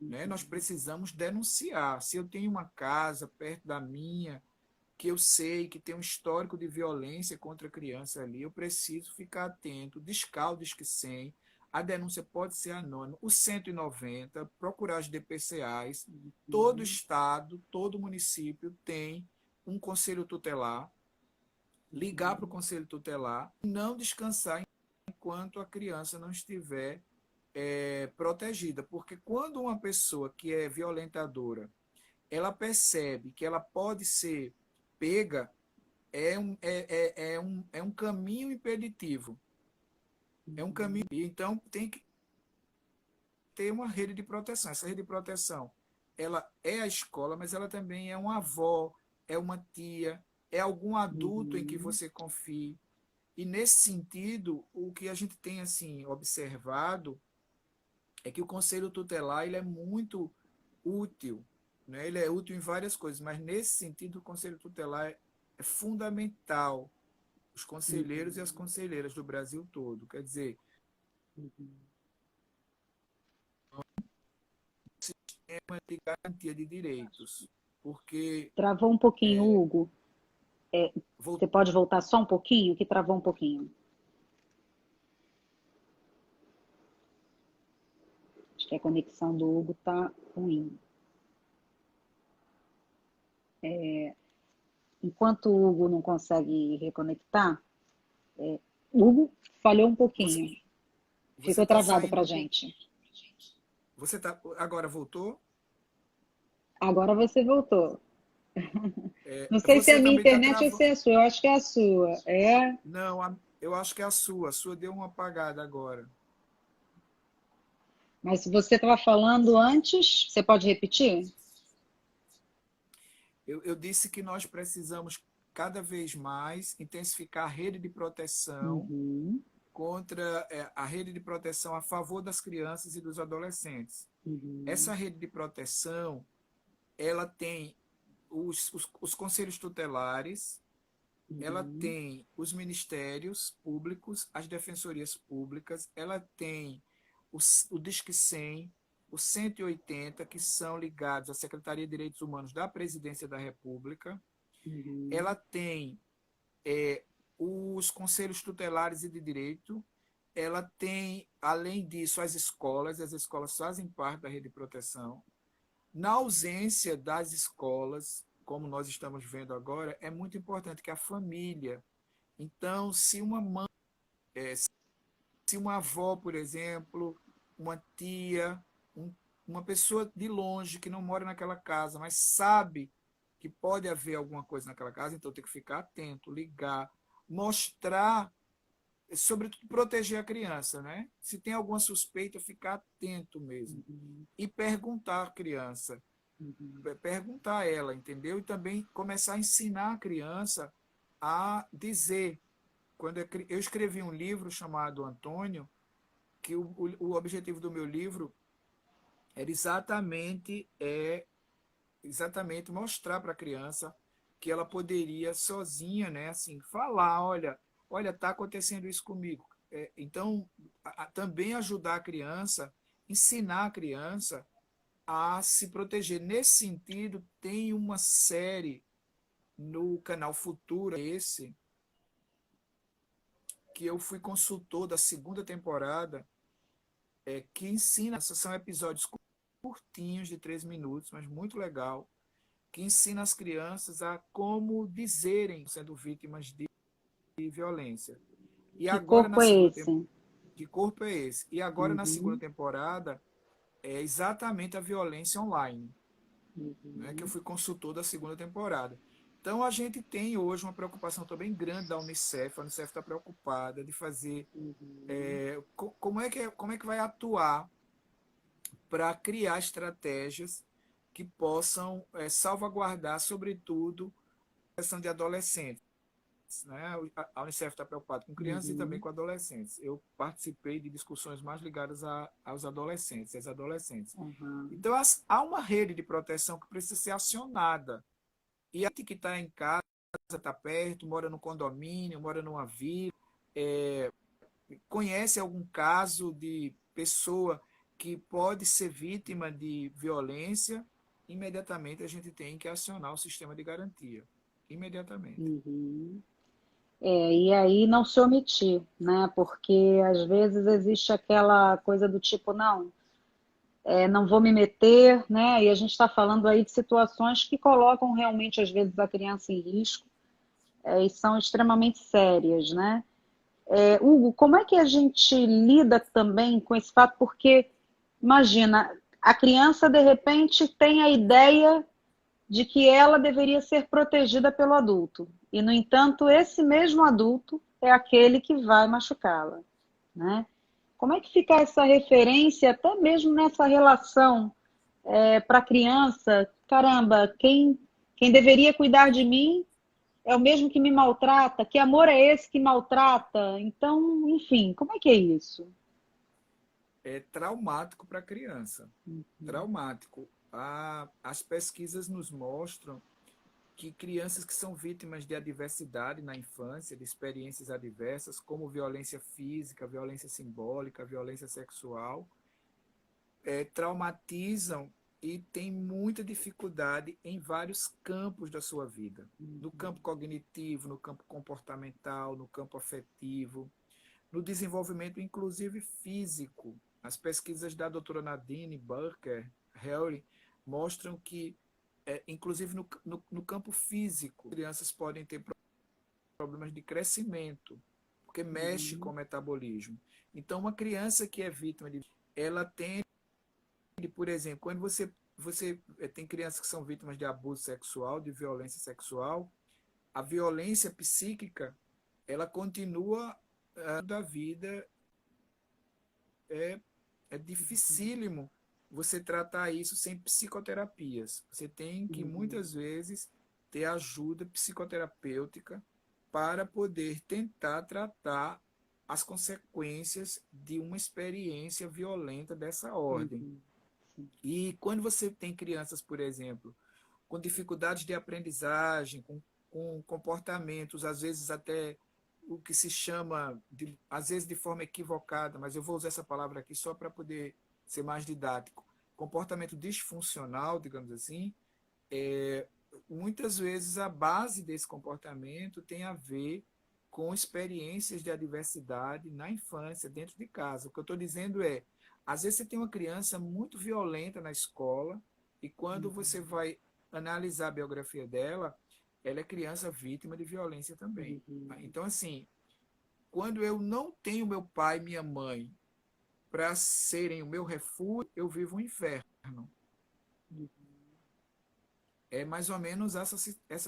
Né? Nós precisamos denunciar. Se eu tenho uma casa perto da minha, que eu sei que tem um histórico de violência contra a criança ali, eu preciso ficar atento, discar o Disque 100, a denúncia pode ser anônima, o 190, procurar as DPCAs, todo Uhum. estado, todo município tem um conselho tutelar, ligar para o conselho tutelar e não descansar enquanto a criança não estiver protegida, porque quando uma pessoa que é violentadora, ela percebe que ela pode ser pega, é um caminho impeditivo. É um caminho. Então, tem que ter uma rede de proteção. Essa rede de proteção, ela é a escola, mas ela também é uma avó, é uma tia, é algum adulto em que Uhum. você confie. E, nesse sentido, o que a gente tem assim observado é que o conselho tutelar ele é muito útil. Né? Ele é útil em várias coisas, mas, nesse sentido, o conselho tutelar é fundamental os conselheiros e as conselheiras do Brasil todo. Quer dizer, sistema de garantia de direitos, porque Travou um pouquinho, Hugo. vou, Você pode voltar só um pouquinho, que travou um pouquinho. Acho que a conexão do Hugo está ruim. Enquanto o Hugo não consegue reconectar, Hugo falhou um você pouquinho. você Ficou está travado para saindo a gente. você tá agora voltou? Agora você voltou. Não sei se é a Você minha também está internet ou se travando. é a sua. Eu acho que é a sua. É, Não, eu acho que é a sua. A sua deu uma apagada agora. mas se você estava falando antes, você pode repetir? Eu disse que nós precisamos cada vez mais intensificar a rede de proteção Uhum, contra a rede de proteção a favor das crianças e dos adolescentes. uhum, Essa rede de proteção, ela tem os conselhos tutelares, ela uhum, tem os ministérios públicos, as defensorias públicas, ela tem o Disque 100, o 180, que são ligados à Secretaria de Direitos Humanos da Presidência da República, ela uhum, tem os conselhos tutelares e de direito, ela tem, além disso, as escolas fazem parte da rede de proteção. Na ausência das escolas, como nós estamos vendo agora, é muito importante que a família. Então, se uma avó, por exemplo, uma tia, uma pessoa de longe que não mora naquela casa, mas sabe que pode haver alguma coisa naquela casa, então tem que ficar atento, ligar, mostrar, sobretudo proteger a criança, né? Se tem alguma suspeita, ficar atento mesmo. uhum, E perguntar à criança, uhum. perguntar a ela, entendeu? E também começar a ensinar a criança a dizer. Eu escrevi um livro chamado Antônio, que o objetivo do meu livro era exatamente mostrar para a criança que ela poderia sozinha, né, assim, falar, olha, está acontecendo isso comigo. Então, também ajudar a criança, ensinar a criança a se proteger. Nesse sentido, tem uma série no canal Futura, esse, que eu fui consultor da segunda temporada, que ensina, são episódios curtinhos de 3 minutos, mas muito legal, que ensina as crianças a como dizerem sendo vítimas de violência. E Que agora na corpo é segunda esse? que corpo é esse? E agora na segunda Uhum, temporada é exatamente a violência online, né, que eu uhum, fui consultor da segunda temporada. Então a gente tem hoje uma preocupação também grande da Unicef. A Unicef está preocupada de fazer uhum. como é que vai atuar para criar estratégias que possam salvaguardar, sobretudo, a questão de adolescentes. Né? A Unicef está preocupada com crianças e também Uhum, com adolescentes. Eu participei de discussões mais ligadas aos adolescentes, às adolescentes. uhum. Então, há uma rede de proteção que precisa ser acionada. E a gente que está em casa, está perto, mora no condomínio, mora numa vila, conhece algum caso de pessoa que pode ser vítima de violência, imediatamente a gente tem que acionar o sistema de garantia. Imediatamente. Uhum. E aí não se omitir, né? Porque às vezes existe aquela coisa do tipo, não, não vou me meter, né? E a gente está falando aí de situações que colocam realmente, às vezes, a criança em risco, e são extremamente sérias, né? Hugo, como é que a gente lida também com esse fato? Porque, imagina, a criança, de repente, tem a ideia de que ela deveria ser protegida pelo adulto. E, no entanto, esse mesmo adulto é aquele que vai machucá-la, né? Como é que fica essa referência, até mesmo nessa relação para a criança? Caramba, quem deveria cuidar de mim é o mesmo que me maltrata? Que amor é esse que maltrata? Então, enfim, como é que é isso? É traumático para a criança. Uhum, Traumático. As pesquisas nos mostram que crianças que são vítimas de adversidade na infância, de experiências adversas, como violência física, violência simbólica, violência sexual, traumatizam e têm muita dificuldade em vários campos da sua vida. No campo cognitivo, no campo comportamental, no campo afetivo, no desenvolvimento, inclusive físico. As pesquisas da doutora Nadine Burker-Harry mostram que, inclusive no campo físico, crianças podem ter problemas de crescimento, porque mexe com o metabolismo. Então, uma criança que é vítima de... ela tende, por exemplo, quando você tem crianças que são vítimas de abuso sexual, de violência sexual, a violência psíquica, ela continua da vida. É dificílimo você tratar isso sem psicoterapias. Você tem que, muitas vezes, ter ajuda psicoterapêutica para poder tentar tratar as consequências de uma experiência violenta dessa ordem. E quando você tem crianças, por exemplo, com dificuldades de aprendizagem, com comportamentos, às vezes até o que se chama, às vezes de forma equivocada, mas eu vou usar essa palavra aqui só para poder ser mais didático, comportamento disfuncional, digamos assim, muitas vezes a base desse comportamento tem a ver com experiências de adversidade na infância, dentro de casa. O que eu estou dizendo é, às vezes você tem uma criança muito violenta na escola e quando você vai analisar a biografia dela, ela é criança vítima de violência também. Então, assim, quando eu não tenho meu pai e minha mãe para serem o meu refúgio, eu vivo um inferno. É mais ou menos essa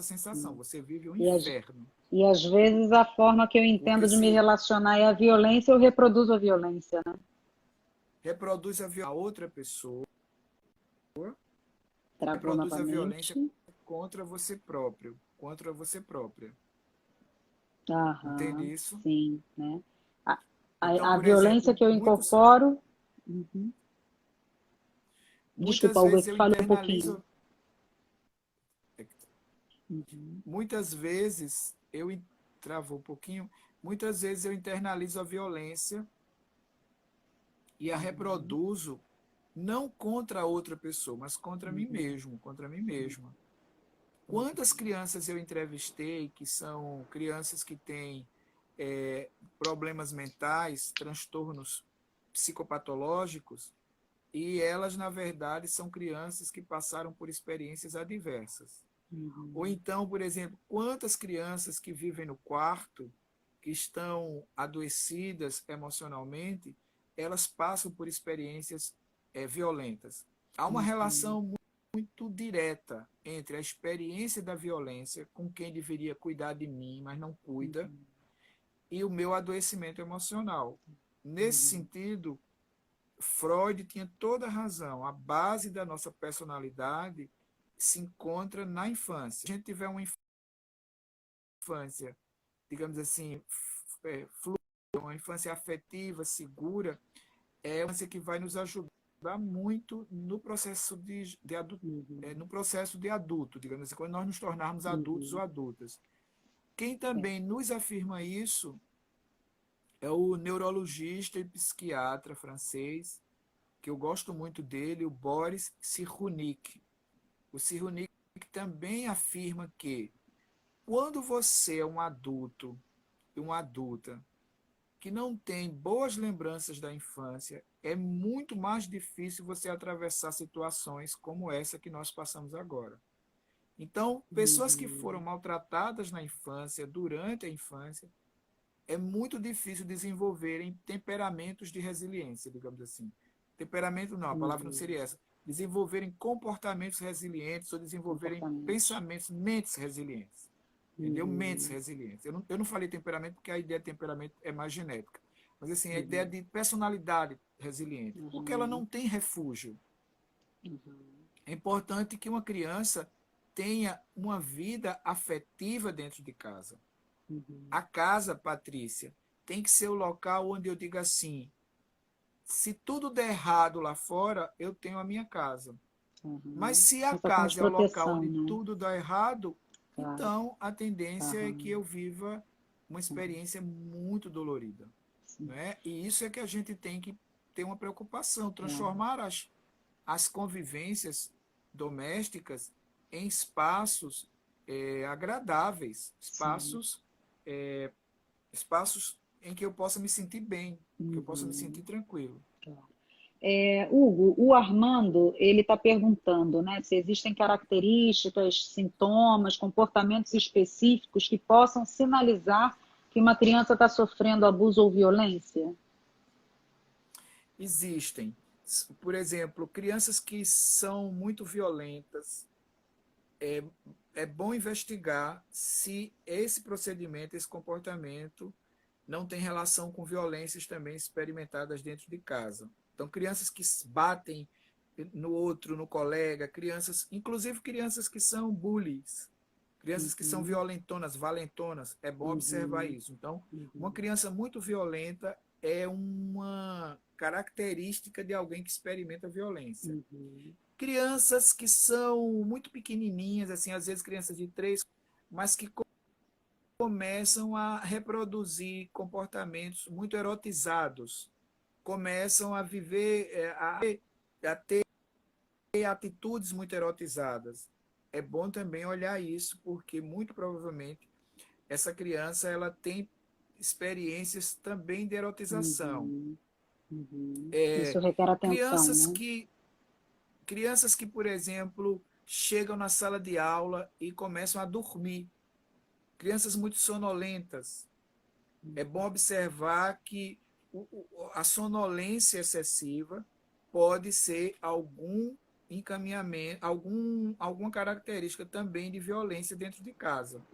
sensação. Você vive um inferno. E às vezes a forma que eu entendo de me relacionar é a violência, eu reproduzo a violência, né? Reproduz a outra pessoa, Travou reproduz a novamente. violência contra você próprio, contra você própria. Aham, entende isso? Sim, né? Então, A por violência exemplo, que eu incorporo... Desculpa, muitas vezes Augusto, eu fale um pouquinho. internalizo. Muitas vezes travou um pouquinho. Muitas vezes eu internalizo a violência e a reproduzo não contra a outra pessoa, mas contra mim mesmo, contra mim mesma. Quantas crianças eu entrevistei que são crianças que têm problemas mentais, transtornos psicopatológicos, e elas, na verdade, são crianças que passaram por experiências adversas. Ou então, por exemplo, quantas crianças que vivem no quarto, que estão adoecidas emocionalmente, elas passam por experiências violentas. Há uma relação muito direta entre a experiência da violência com quem deveria cuidar de mim, mas não cuida, e o meu adoecimento emocional. Nesse sentido, Freud tinha toda a razão. A base da nossa personalidade se encontra na infância. Se a gente tiver uma infância, digamos assim, fluida, uma infância afetiva, segura, é uma infância que vai nos ajudar muito no processo de adulto, no processo de adulto, digamos assim, quando nós nos tornarmos adultos ou adultas. Quem também nos afirma isso é o neurologista e psiquiatra francês, que eu gosto muito dele, o Boris Cyrulnik. O Cyrulnik também afirma que quando você é um adulto e uma adulta que não tem boas lembranças da infância, é muito mais difícil você atravessar situações como essa que nós passamos agora. Então, pessoas que foram maltratadas na infância, durante a infância, é muito difícil desenvolverem temperamentos de resiliência, digamos assim. Temperamento não, a palavra não seria essa. Desenvolverem comportamentos resilientes ou desenvolverem pensamentos, mentes resilientes. Entendeu? Mentes resilientes. Eu não falei temperamento porque a ideia de temperamento é mais genética. Mas assim, a ideia de personalidade resiliente. Porque ela não tem refúgio. É importante que uma criança tenha uma vida afetiva dentro de casa. A casa, Patrícia, tem que ser o local onde eu diga assim, se tudo der errado lá fora, eu tenho a minha casa. Mas se a casa é o local onde tudo dá errado, claro. então a tendência é que Aham, eu viva uma experiência muito dolorida, sim, né? E isso é que a gente tem que ter uma preocupação, claro. transformar as convivências domésticas em espaços agradáveis, Sim. espaços em que eu possa me sentir bem, que eu possa me sentir Uhum, tranquilo. claro. Hugo, o Armando, ele está perguntando, né, se existem características, sintomas, comportamentos específicos que possam sinalizar que uma criança está sofrendo abuso ou violência? Existem, por exemplo, crianças que são muito violentas. É bom investigar se esse procedimento, esse comportamento, não tem relação com violências também experimentadas dentro de casa. Então, crianças que batem no outro, no colega, crianças, inclusive crianças que são bullies, crianças que são Uhum, violentonas, valentonas, é bom observar uhum, isso. Então, uma uhum, criança muito violenta é uma característica de alguém que experimenta violência. uhum, Crianças que são muito pequenininhas, assim, às vezes crianças de 3, mas que começam a reproduzir comportamentos muito erotizados, começam a viver, a ter atitudes muito erotizadas. É bom também olhar isso, porque muito provavelmente essa criança ela tem experiências também de erotização. uhum, uhum. Isso É, requer atenção, crianças né? que, crianças que, por exemplo, chegam na sala de aula e começam a dormir. Crianças muito sonolentas. É bom observar que a sonolência excessiva pode ser algum encaminhamento, alguma característica também de violência dentro de casa.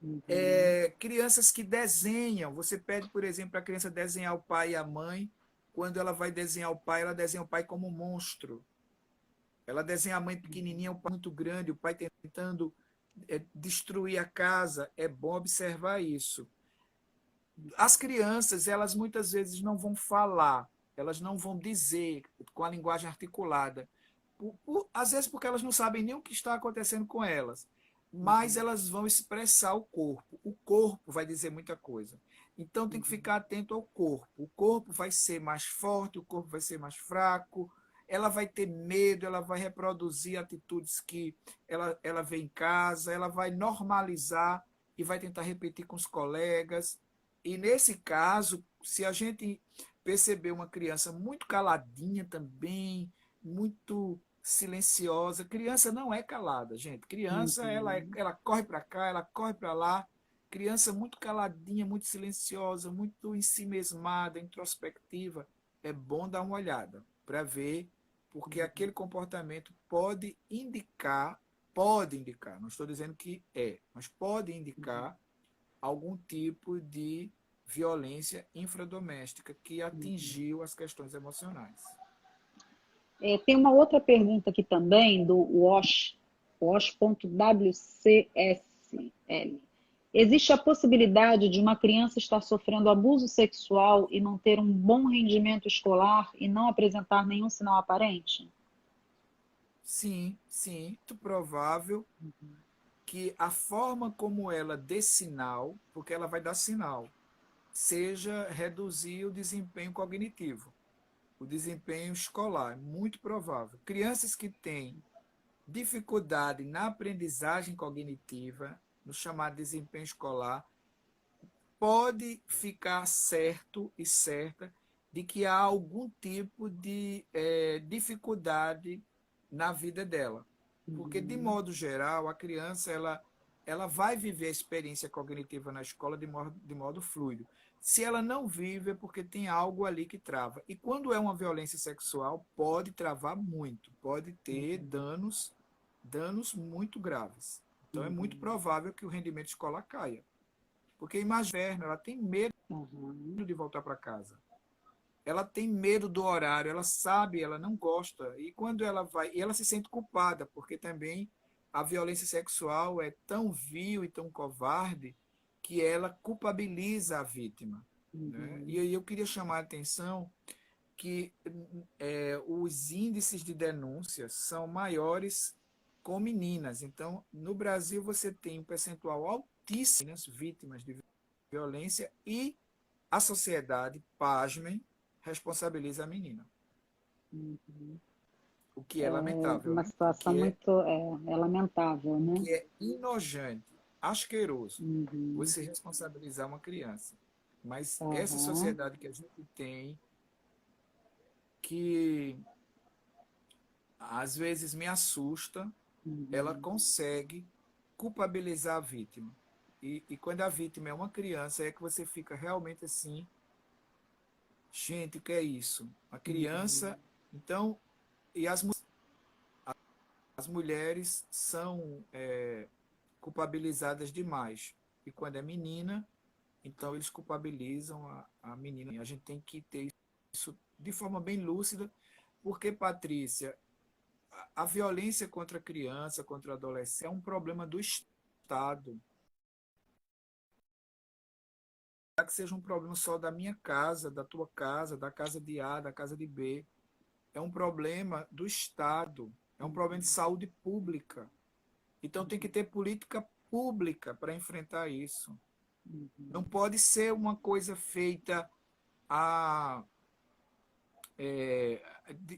Uhum, Crianças que desenham, você pede, por exemplo, para a criança desenhar o pai e a mãe, quando ela vai desenhar o pai, ela desenha o pai como um monstro. Ela desenha a mãe pequenininha, o pai muito grande, o pai tentando destruir a casa. É bom observar isso. As crianças, elas muitas vezes não vão falar, elas não vão dizer com a linguagem articulada. Às vezes porque elas não sabem nem o que está acontecendo com elas, mas uhum, elas vão expressar o corpo. O corpo vai dizer muita coisa. Então tem que uhum, ficar atento ao corpo. O corpo vai ser mais forte, o corpo vai ser mais fraco, ela vai ter medo, ela vai reproduzir atitudes que ela vê em casa, ela vai normalizar e vai tentar repetir com os colegas. E nesse caso, se a gente perceber uma criança muito caladinha também, muito silenciosa, criança não é calada, gente. Criança, uhum, ela corre para cá, ela corre para lá. Criança muito caladinha, muito silenciosa, muito ensimesmada, introspectiva. É bom dar uma olhada para ver, porque aquele comportamento pode indicar, não estou dizendo que é, mas pode uhum, indicar algum tipo de violência infradoméstica que uhum. atingiu as questões emocionais. Tem uma outra pergunta aqui também, do Wash.wcsl. Existe a possibilidade de uma criança estar sofrendo abuso sexual e não ter um bom rendimento escolar e não apresentar nenhum sinal aparente? Sim, sim, muito provável que a forma como ela dê sinal, porque ela vai dar sinal, seja reduzir o desempenho cognitivo, o desempenho escolar, muito provável. Crianças que têm dificuldade na aprendizagem cognitiva, no chamado desempenho escolar, pode ficar certo e certa de que há algum tipo de dificuldade na vida dela. Porque, de Uhum, modo geral, a criança ela vai viver a experiência cognitiva na escola de modo fluido. Se ela não vive, é porque tem algo ali que trava. E quando é uma violência sexual, pode travar muito, pode ter uhum, danos muito graves. Então, é muito uhum, provável que o rendimento escolar caia. Porque imagina, ela tem medo uhum, de voltar para casa. Ela tem medo do horário, ela sabe, ela não gosta. E quando ela vai, e ela se sente culpada, porque também a violência sexual é tão vil e tão covarde que ela culpabiliza a vítima. Né? E uhum, aí eu queria chamar a atenção que os índices de denúncias são maiores com meninas. Então, no Brasil, você tem um percentual altíssimo de vítimas de violência e a sociedade, pasmem, responsabiliza a menina. Uhum. O que é lamentável, Uma né? situação muito lamentável, O né? que é enojante, asqueroso, Uhum. você responsabilizar uma criança. Mas essa Aham. sociedade que a gente tem, que às vezes me assusta, ela Uhum. consegue culpabilizar a vítima. E quando a vítima é uma criança, é que você fica realmente assim, gente, o que é isso? A criança, Uhum. então, e as mulheres são culpabilizadas demais. E quando é menina, então eles culpabilizam a menina. A gente tem que ter isso de forma bem lúcida, porque, Patrícia, a violência contra a criança, contra o adolescente, é um problema do Estado. Que seja um problema só da minha casa, da tua casa, da casa de A, da casa de B. É um problema do Estado. É um problema de saúde pública. Então tem que ter política pública para enfrentar isso. Não Uhum. pode ser uma coisa feita a,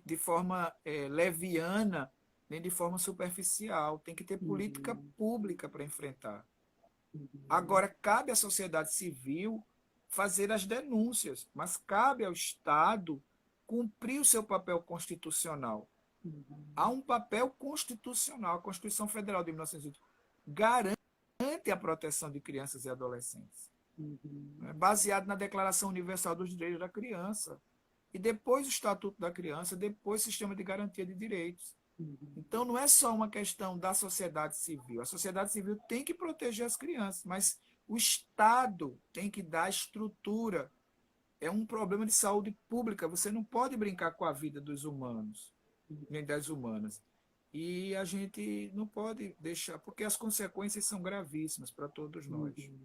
de forma leviana, nem de forma superficial. Tem que ter política Uhum. pública para enfrentar. Uhum. Agora, cabe à sociedade civil fazer as denúncias, mas cabe ao Estado cumprir o seu papel constitucional. Há Uhum. um papel constitucional. A Constituição Federal de 1980 garante a proteção de crianças e adolescentes, Uhum. né, baseado na Declaração Universal dos Direitos da Criança. E depois o Estatuto da Criança, depois o Sistema de Garantia de Direitos. Uhum. Então, não é só uma questão da sociedade civil. A sociedade civil tem que proteger as crianças, mas o Estado tem que dar estrutura. É um problema de saúde pública. Você não pode brincar com a vida dos humanos, nem das humanas. E a gente não pode deixar, porque as consequências são gravíssimas para todos nós. Uhum.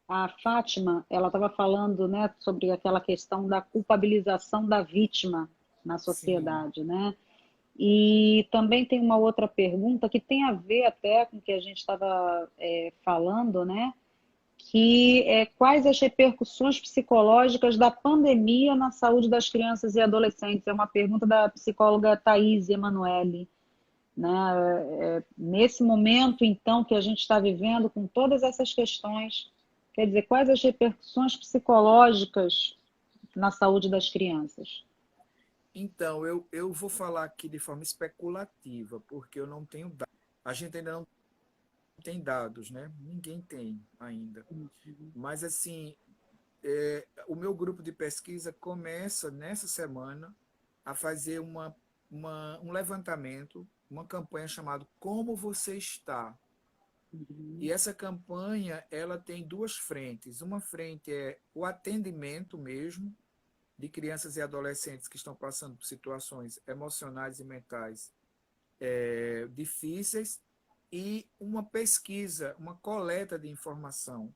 A Fátima, ela estava falando, né, sobre aquela questão da culpabilização da vítima na Sim, sociedade, né? E também tem uma outra pergunta que tem a ver até com o que a gente estava falando, né? Que é quais as repercussões psicológicas da pandemia na saúde das crianças e adolescentes? É uma pergunta da psicóloga Thaís Emanuele, né? Nesse momento, então, que a gente está vivendo com todas essas questões, quer dizer, quais as repercussões psicológicas na saúde das crianças? então eu vou falar aqui de forma especulativa, porque eu não tenho dados. A gente ainda não tem dados, né? Ninguém tem ainda. Mas, assim, o meu grupo de pesquisa começa nessa semana a fazer um levantamento, uma campanha chamada Como Você Está? E Uhum. essa campanha ela tem duas frentes. Uma frente é o atendimento mesmo de crianças e adolescentes que estão passando por situações emocionais e mentais difíceis, e uma pesquisa, uma coleta de informação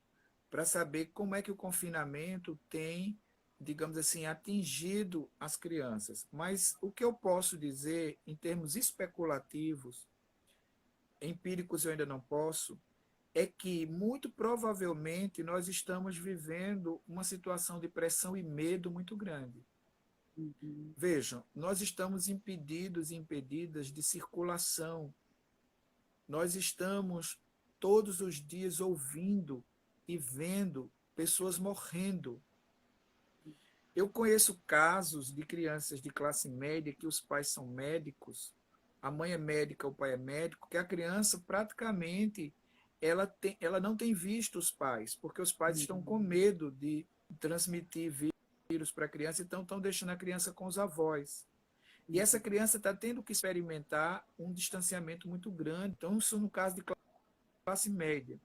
para saber como é que o confinamento tem, digamos assim, atingido as crianças. Mas o que eu posso dizer, em termos especulativos, empíricos eu ainda não posso, é que muito provavelmente nós estamos vivendo uma situação de pressão e medo muito grande. Uhum. Vejam, nós estamos impedidos e impedidas de circulação. Nós estamos todos os dias ouvindo e vendo pessoas morrendo. Eu conheço casos de crianças de classe média que os pais são médicos, a mãe é médica, o pai é médico, que a criança praticamente ela não tem visto os pais, porque os pais estão com Uhum. medo de transmitir vírus para a criança, então estão deixando a criança com os avós. E essa criança está tendo que experimentar um distanciamento muito grande. Então, isso no caso de classe média.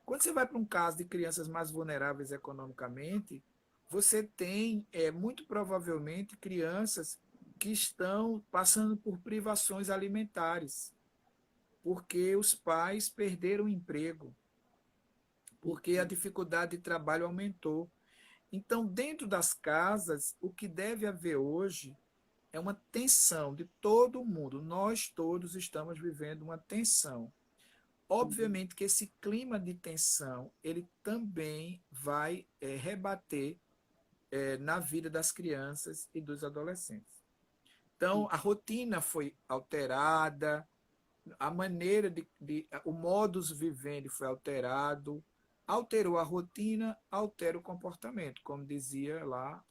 Quando você vai para um caso de crianças mais vulneráveis economicamente, você tem, muito provavelmente, crianças que estão passando por privações alimentares, porque os pais perderam o emprego, porque a Uhum. dificuldade de trabalho aumentou. Então, dentro das casas, o que deve haver hoje é uma tensão de todo mundo. Nós todos estamos vivendo uma tensão. Obviamente que esse clima de tensão, ele também vai rebater na vida das crianças e dos adolescentes. Então, a rotina foi alterada, a maneira o modus vivendi foi alterado, alterou a rotina, altera o comportamento, como dizia lá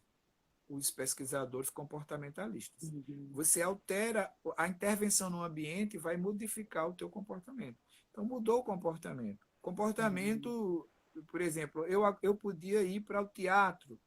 os pesquisadores comportamentalistas. Você altera, a intervenção no ambiente vai modificar o teu comportamento. Então, mudou o comportamento. Comportamento, por exemplo, eu podia ir para o teatro,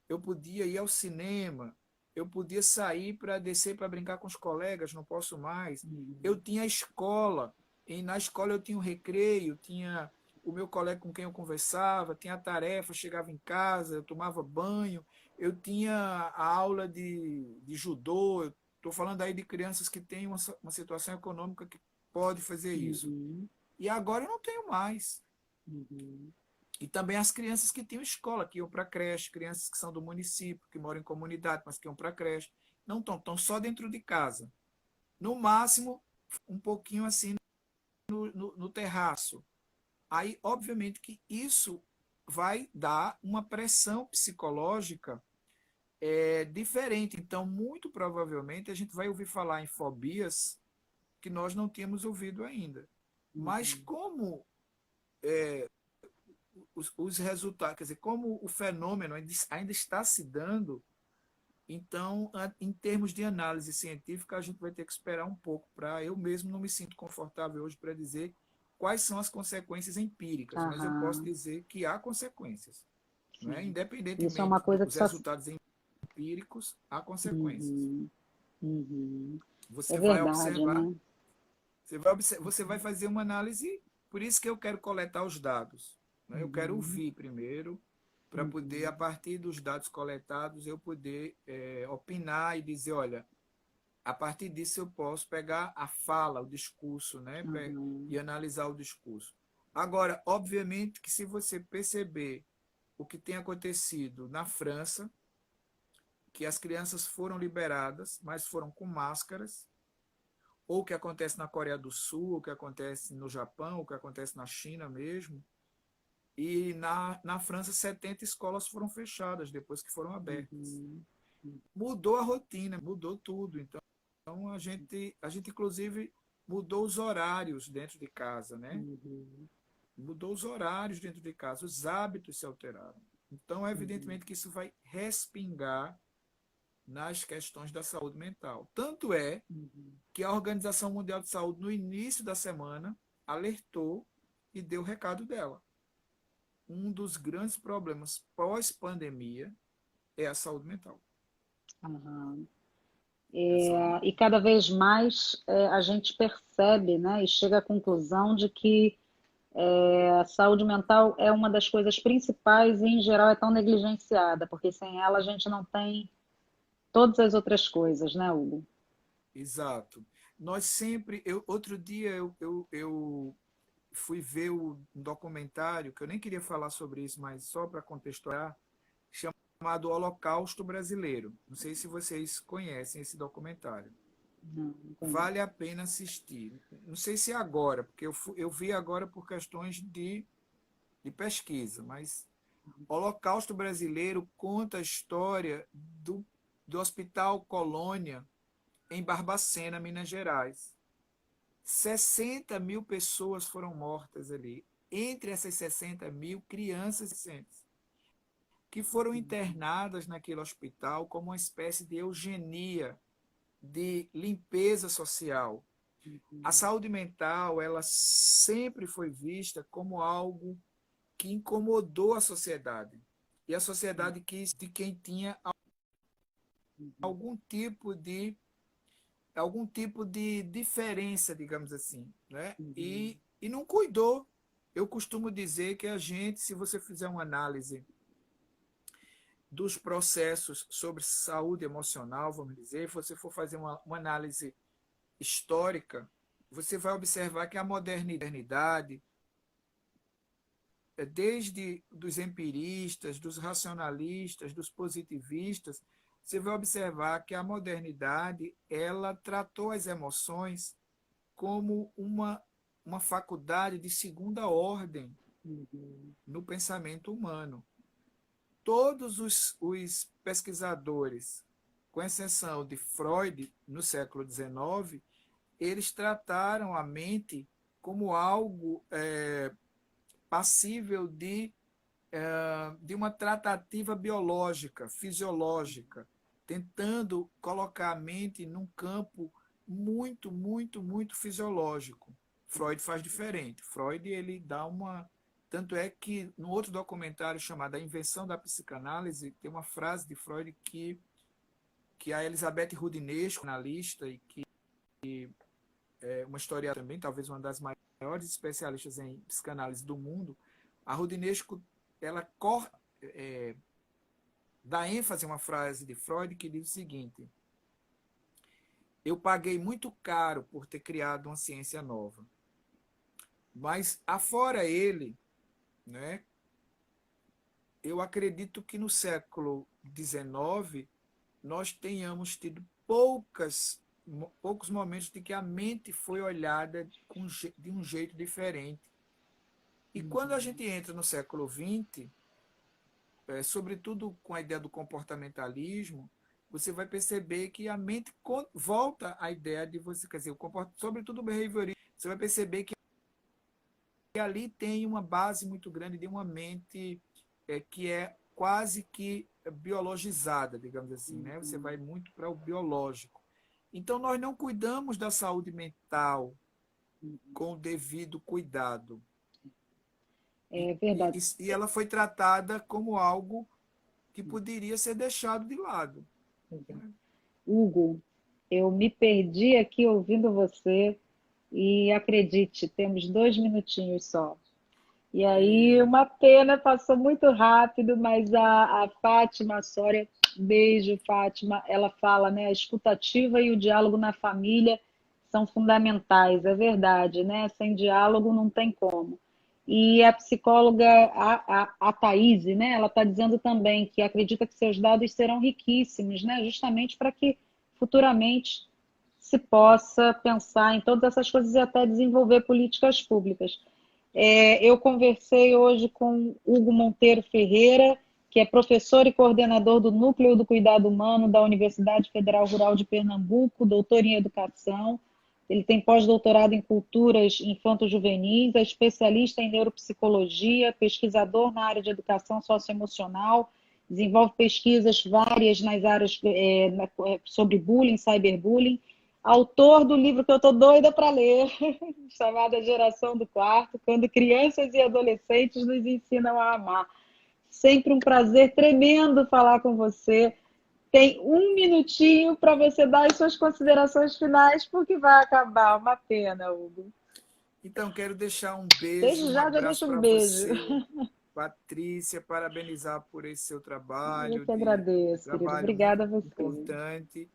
eu podia ir ao cinema, eu podia sair para descer para brincar com os colegas, não posso mais. Eu tinha escola, e na escola eu tinha um recreio, tinha o meu colega com quem eu conversava, tinha a tarefa, chegava em casa, eu tomava banho, eu tinha a aula de judô. Estou falando aí de crianças que têm uma situação econômica que pode fazer isso. E agora eu não tenho mais. E também as crianças que tinham escola, que iam para a creche, crianças que são do município, que moram em comunidade, mas que iam para a creche, não estão só dentro de casa. No máximo, um pouquinho assim no terraço. Aí, obviamente, que isso vai dar uma pressão psicológica diferente. Então, muito provavelmente, a gente vai ouvir falar em fobias que nós não tínhamos ouvido ainda. Mas como os resultados, quer dizer, como o fenômeno ainda está se dando, então, em termos de análise científica, a gente vai ter que esperar um pouco para... Eu mesmo não me sinto confortável hoje para dizer quais são as consequências empíricas, mas eu posso dizer que há consequências. Não é? Isso é uma Independentemente coisa que dos só... resultados empíricos, há consequências. É Você vai verdade, observar, né? você vai fazer uma análise, por isso que eu quero coletar os dados. Né? Eu quero ouvir primeiro, para poder, a partir dos dados coletados, eu poder opinar e dizer, olha, a partir disso eu posso pegar a fala, o discurso, né? E analisar o discurso. Agora, obviamente que se você perceber o que tem acontecido na França, que as crianças foram liberadas, mas foram com máscaras, ou o que acontece na Coreia do Sul, o que acontece no Japão, o que acontece na China mesmo, e na França 70 escolas foram fechadas depois que foram abertas. Mudou a rotina, mudou tudo. Então a gente inclusive mudou os horários dentro de casa, né? Mudou os horários dentro de casa, os hábitos se alteraram. Então, evidentemente que isso vai respingar nas questões da saúde mental. Tanto é que a Organização Mundial de Saúde, no início da semana, alertou e deu o recado dela. Um dos grandes problemas pós-pandemia é a saúde mental. É a saúde mental. E cada vez mais a gente percebe, né, e chega à conclusão de que a saúde mental é uma das coisas principais e, em geral, é tão negligenciada, porque sem ela a gente não tem todas as outras coisas, né, Hugo? Exato. Nós sempre. Outro dia eu fui ver um documentário, que eu nem queria falar sobre isso, mas só para contextualizar, chamado Holocausto Brasileiro. Não sei se vocês conhecem esse documentário. Não conheço. Vale a pena assistir. Não sei se é agora, porque eu vi agora por questões de pesquisa, mas Holocausto Brasileiro conta a história do Hospital Colônia, em Barbacena, Minas Gerais. 60 mil pessoas foram mortas ali. Entre essas 60 mil, crianças e adolescentes, que foram internadas naquele hospital como uma espécie de eugenia, de limpeza social. A saúde mental, ela sempre foi vista como algo que incomodou a sociedade. E a sociedade quis de quem tinha algum tipo de diferença, digamos assim, né? E não cuidou. Eu costumo dizer que a gente, se você fizer uma análise dos processos sobre saúde emocional, vamos dizer, se você for fazer uma análise histórica, você vai observar que a modernidade, desde dos empiristas, dos racionalistas, dos positivistas, você vai observar que a modernidade, ela tratou as emoções como uma faculdade de segunda ordem no pensamento humano. Todos os pesquisadores, com exceção de Freud, no século XIX, eles trataram a mente como algo passível de uma tratativa biológica, fisiológica, tentando colocar a mente num campo muito, muito, muito fisiológico. Freud faz diferente. Freud, ele dá uma... Tanto é que, no outro documentário chamado A Invenção da Psicanálise, tem uma frase de Freud que a Elizabeth Roudinesco, analista, e que é uma historiadora também, talvez uma das maiores especialistas em psicanálise do mundo, a Roudinesco, ela dá ênfase a uma frase de Freud que diz o seguinte: eu paguei muito caro por ter criado uma ciência nova, mas afora ele, né, eu acredito que no século XIX nós tenhamos tido poucos momentos de que a mente foi olhada de um jeito diferente. E quando a gente entra no século XX, sobretudo com a ideia do comportamentalismo, você vai perceber que a mente volta à ideia de você, quer dizer, sobretudo o behaviorismo, você vai perceber que ali tem uma base muito grande de uma mente que é quase que biologizada, digamos assim, né? Você vai muito para o biológico. Então, nós não cuidamos da saúde mental com o devido cuidado. É verdade. E ela foi tratada como algo que poderia ser deixado de lado. Hugo, eu me perdi aqui ouvindo você e acredite, temos 2 minutinhos só. E aí, uma pena, passou muito rápido, mas a Fátima, a Sória, beijo, Fátima, ela fala, né, a escutativa e o diálogo na família são fundamentais, é verdade, né? Sem diálogo não tem como. E a psicóloga, a Thaís, né, ela está dizendo também que acredita que seus dados serão riquíssimos, né, justamente para que futuramente se possa pensar em todas essas coisas e até desenvolver políticas públicas. Eu conversei hoje com Hugo Monteiro Ferreira, que é professor e coordenador do Núcleo do Cuidado Humano da Universidade Federal Rural de Pernambuco, doutor em educação. Ele tem pós-doutorado em culturas infanto-juvenis, é especialista em neuropsicologia, pesquisador na área de educação socioemocional, desenvolve pesquisas várias nas áreas sobre bullying, cyberbullying, autor do livro que eu estou doida para ler, chamado A Geração do Quarto, quando crianças e adolescentes nos ensinam a amar. Sempre um prazer tremendo falar com você. Tem 1 minutinho para você dar as suas considerações finais, porque vai acabar. Uma pena, Hugo. Então, quero deixar um beijo, Desde já abraço deixo um para beijo. você, Patrícia, parabenizar por esse seu Eu trabalho, que agradeço, querido. trabalho muito Obrigada a você. importante,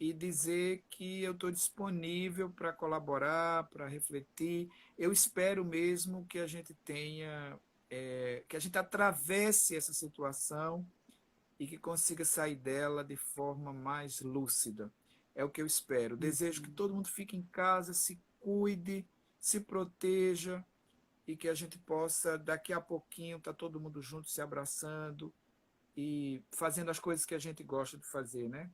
e dizer que eu estou disponível para colaborar, para refletir. Eu espero mesmo que a gente tenha, que a gente atravesse essa situação e que consiga sair dela de forma mais lúcida. É o que eu espero. Desejo que todo mundo fique em casa, se cuide, se proteja e que a gente possa, daqui a pouquinho, estar todo mundo junto, se abraçando e fazendo as coisas que a gente gosta de fazer, né?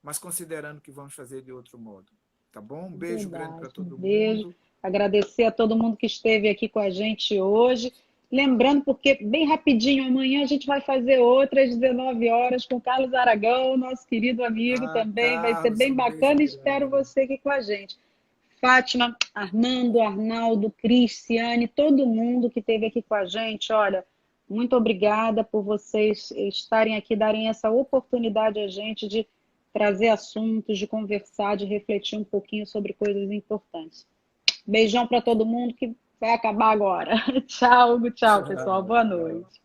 Mas considerando que vamos fazer de outro modo. Tá bom? Um beijo grande para Verdade. Um todo beijo. mundo. Agradecer a todo mundo que esteve aqui com a gente hoje. Lembrando, porque bem rapidinho, amanhã a gente vai fazer outra às 19 horas com Carlos Aragão, nosso querido amigo Ah, também. Vai ser Carlos, bem um beijo bacana e espero grande. você aqui com a gente. Fátima, Armando, Arnaldo, Cristiane, todo mundo que esteve aqui com a gente, olha, muito obrigada por vocês estarem aqui, darem essa oportunidade a gente de trazer assuntos, de conversar, de refletir um pouquinho sobre coisas importantes. Beijão para todo mundo que vai acabar agora. Tchau, Hugo, tchau, pessoal. Tchau, Boa tchau. noite.